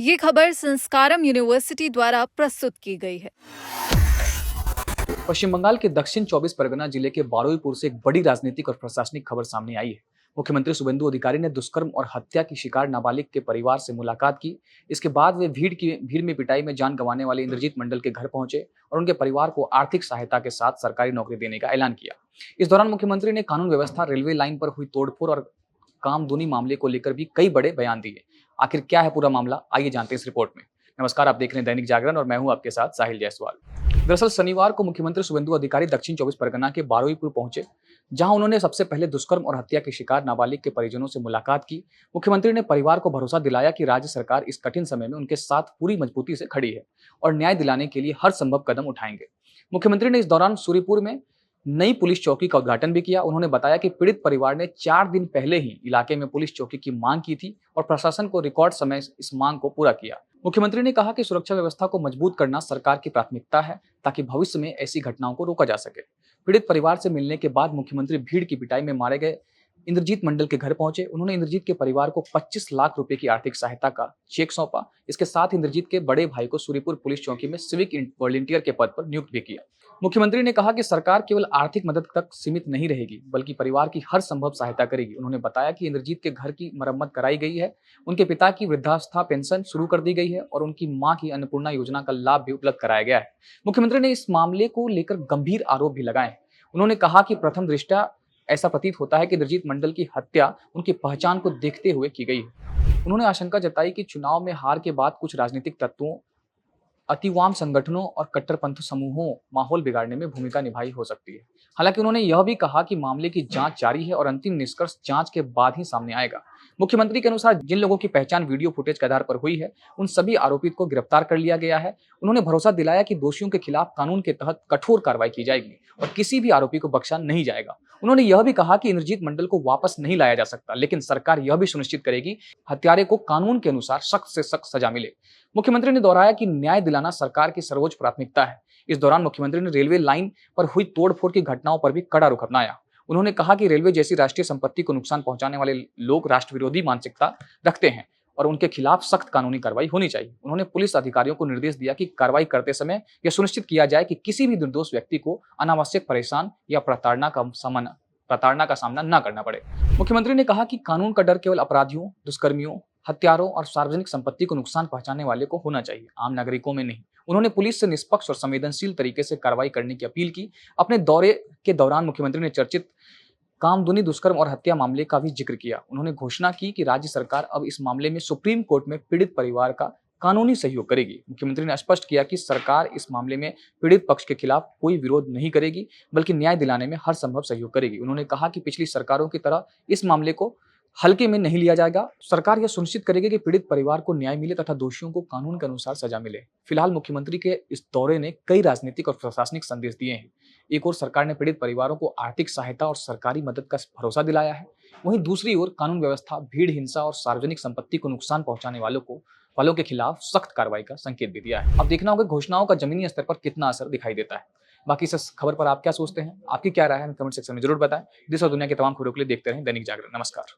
ये खबर संस्कारम यूनिवर्सिटी द्वारा प्रस्तुत की गई है। पश्चिम बंगाल के दक्षिण 24 परगना जिले के बारुईपुर से एक बड़ी राजनीतिक और प्रशासनिक खबर सामने आई है। मुख्यमंत्री शुभेंदु अधिकारी ने दुष्कर्म और हत्या की शिकार नाबालिग के परिवार से मुलाकात की। इसके बाद वे भीड़ में पिटाई में जान गंवाने वाले इंद्रजीत मंडल के घर पहुंचे और उनके परिवार को आर्थिक सहायता के साथ सरकारी नौकरी देने का ऐलान किया। इस दौरान मुख्यमंत्री ने कानून व्यवस्था, रेलवे लाइन पर हुई तोड़फोड़ और कामदूनी मामले को लेकर भी कई बड़े बयान दिए। आखिर क्या है पूरा मामला, आइए जानते हैं इस रिपोर्ट में। नमस्कार, आप देख रहे हैं दैनिक जागरण और मैं हूं आपके साथ साहिल जायसवाल। दरअसल शनिवार को मुख्यमंत्री शुभेंदु अधिकारी दक्षिण 24 परगना के बारुईपुर पहुंचे, जहां उन्होंने सबसे पहले दुष्कर्म और हत्या के शिकार नाबालिग के परिजनों से मुलाकात की। मुख्यमंत्री ने परिवार को भरोसा दिलाया कि राज्य सरकार इस कठिन समय में उनके साथ पूरी मजबूती से खड़ी है और न्याय दिलाने के लिए हर संभव कदम उठाएंगे। मुख्यमंत्री ने इस दौरान सूरीपुर में नई पुलिस चौकी का उद्घाटन भी किया। उन्होंने बताया कि पीड़ित परिवार ने 4 दिन पहले ही इलाके में पुलिस चौकी की मांग की थी और प्रशासन को रिकॉर्ड समय इस मांग को पूरा किया। मुख्यमंत्री ने कहा कि सुरक्षा व्यवस्था को मजबूत करना सरकार की प्राथमिकता है, ताकि भविष्य में ऐसी घटनाओं को रोका जा सके। पीड़ित परिवार से मिलने के बाद मुख्यमंत्री भीड़ की पिटाई में मारे गए इंद्रजीत मंडल के घर पहुंचे। उन्होंने इंद्रजीत के परिवार को 25 लाख रुपए की आर्थिक सहायता का चेक सौंपा। इसके साथ इंद्रजीत के बड़े भाई को सूरीपुर पुलिस चौकी में सिविक वॉलंटियर के पद पर नियुक्त भी किया। मुख्यमंत्री ने कहा कि सरकार केवल आर्थिक मदद तक सीमित नहीं रहेगी, बल्कि परिवार की हर संभव सहायता करेगी। उन्होंने बताया कि इंद्रजीत के घर की मरम्मत कराई गई है, उनके पिता की वृद्धावस्था पेंशन शुरू कर दी गई है और उनकी मां की अन्नपूर्णा योजना का लाभ भी उपलब्ध कराया गया है। मुख्यमंत्री ने इस मामले को लेकर गंभीर आरोप भी लगाए। उन्होंने कहा कि प्रथम दृष्टया ऐसा प्रतीत होता है कि इंद्रजीत मंडल की हत्या उनकी पहचान को देखते हुए की गई है। उन्होंने आशंका जताई कि चुनाव में हार के बाद कुछ राजनीतिक तत्वों, अतिवाम संगठनों और कट्टरपंथ समूहों माहौल बिगाड़ने में भूमिका निभाई हो सकती है। हालांकि उन्होंने यह भी कहा कि मामले की जांच जारी है और अंतिम निष्कर्ष जांच के बाद ही सामने आएगा। मुख्यमंत्री के अनुसार जिन लोगों की पहचान वीडियो फुटेज के आधार पर हुई है, उन सभी आरोपित को गिरफ्तार कर लिया गया है। उन्होंने भरोसा दिलाया कि दोषियों के खिलाफ कानून के तहत कठोर कार्रवाई की जाएगी और किसी भी आरोपी को बख्शा नहीं जाएगा। उन्होंने यह भी कहा कि इंद्रजीत मंडल को वापस नहीं लाया जा सकता, लेकिन सरकार यह भी सुनिश्चित करेगी हत्यारे को कानून के अनुसार सख्त से सख्त सजा मिले। मुख्यमंत्री ने दोहराया कि न्याय दिलाना सरकार की सर्वोच्च प्राथमिकता है। इस दौरान मुख्यमंत्री ने रेलवे लाइन पर हुई तोड़फोड़ की घटनाओं पर भी कड़ा रुख अपनाया। उन्होंने कहा कि रेलवे जैसी राष्ट्रीय संपत्ति को नुकसान पहुंचाने वाले लोग राष्ट्र विरोधी मानसिकता रखते हैं और उनके खिलाफ सख्त कानूनी कार्रवाई होनी चाहिए। उन्होंने पुलिस अधिकारियों को निर्देश दिया कि कार्रवाई करते समय यह सुनिश्चित किया जाए कि किसी भी निर्दोष व्यक्ति को अनावश्यक परेशान या प्रताड़ना का सामना न करना पड़े। मुख्यमंत्री ने कहा कि कानून का डर केवल अपराधियों, दुष्कर्मियों, हत्यारों और सार्वजनिक संपत्ति को नुकसान पहुंचाने वाले को होना चाहिए, आम नागरिकों में नहीं। उन्होंने पुलिस से निष्पक्ष और संवेदनशील तरीके से कार्रवाई करने की अपील की। अपने दौरे के दौरान मुख्यमंत्री ने चर्चित कामदुनी, दुष्कर्म और हत्या मामले का भी जिक्र किया। उन्होंने घोषणा की कि राज्य सरकार अब इस मामले में सुप्रीम कोर्ट में पीड़ित परिवार का कानूनी सहयोग करेगी। मुख्यमंत्री ने स्पष्ट किया कि सरकार इस मामले में पीड़ित पक्ष के खिलाफ कोई विरोध नहीं करेगी, बल्कि न्याय दिलाने में हर संभव सहयोग करेगी। उन्होंने कहा कि पिछली सरकारों की तरह इस मामले को हल्के में नहीं लिया जाएगा। सरकार यह सुनिश्चित करेगी कि पीड़ित परिवार को न्याय मिले तथा दोषियों को कानून के अनुसार सजा मिले। फिलहाल मुख्यमंत्री के इस दौरे ने कई राजनीतिक और प्रशासनिक संदेश दिए हैं। एक ओर सरकार ने पीड़ित परिवारों को आर्थिक सहायता और सरकारी मदद का भरोसा दिलाया है, वहीं दूसरी ओर कानून व्यवस्था, भीड़ हिंसा और सार्वजनिक संपत्ति को नुकसान पहुंचाने वालों के खिलाफ सख्त कार्रवाई का संकेत भी दिया है। अब देखना होगा घोषणाओं का जमीनी स्तर पर कितना असर दिखाई देता है। बाकी इस खबर पर आप क्या सोचते हैं, आपकी क्या राय है, कमेंट सेक्शन में जरूर बताएं। देश और दुनिया की तमाम खबरों के लिए देखते रहें दैनिक जागरण। नमस्कार।